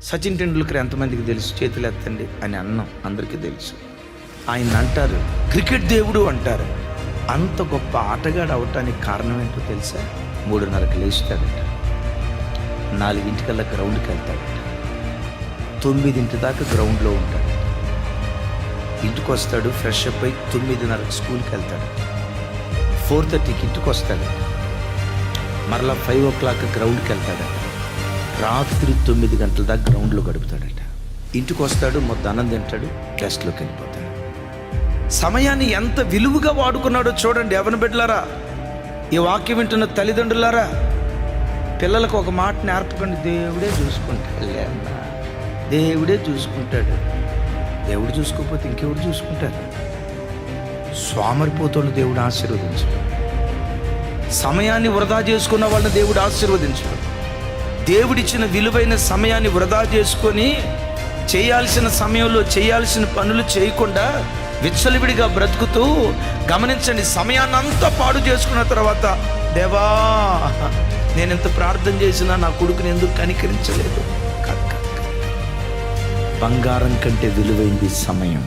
సచిన్ టెండూల్కర్ ఎంతమందికి తెలుసు? చేతులు ఎత్తండి అని అన్నం అందరికీ తెలుసు. ఆయన అంటారు క్రికెట్ దేవుడు అంటారు. అంత గొప్ప ఆటగాడు అవటానికి కారణం ఏంటో తెలుసా? 3:30కి లేస్తాడట, 4 గ్రౌండ్కి వెళ్తాడట, 9 దాకా గ్రౌండ్లో ఉంటాడట, ఇంటికి వస్తాడు, ఫ్రెష్ అప్ అయి 9:30కి స్కూల్కి వెళ్తాడట, 4:30కి ఇంటికి వస్తాడట, మరలా 5 o'clock గ్రౌండ్కి వెళ్తాడట, రాత్రి 9 గంటల దాకా గ్రౌండ్లో గడుపుతాడట. ఇంటికి వస్తాడు, మొత్తం అన్నం తింటాడు, టెస్ట్లోకి వెళ్ళిపోతాడు. సమయాన్ని ఎంత విలువగా వాడుకున్నాడో చూడండి. ఎవరిని బిడ్డలారా, ఈ వాక్యం వింటున్న తల్లిదండ్రులారా, పిల్లలకు ఒక మాట నేర్పకండి, దేవుడే చూసుకుంటాడు అన్న, దేవుడే చూసుకుంటాడు. దేవుడు చూసుకోకపోతే ఇంకెవడు చూసుకుంటారు? సోమరిపోతున్న దేవుడు ఆశీర్వదించడు. సమయాన్ని వృధా చేసుకున్న వాళ్ళని దేవుడు ఆశీర్వదించడు. దేవుడిచ్చిన విలువైన సమయాన్ని వృధా చేసుకొని చేయాల్సిన సమయంలో చేయాల్సిన పనులు చేయకుండా విచ్చలవిడిగా బ్రతుకుతూ, గమనించండి, సమయాన్ని అంతా పాడు చేసుకున్న తర్వాత దేవా నేను ఎంత ప్రార్థన చేసినా నా కొడుకుని ఎందుకు కనికరించలేదు? బంగారం కంటే విలువైంది సమయం.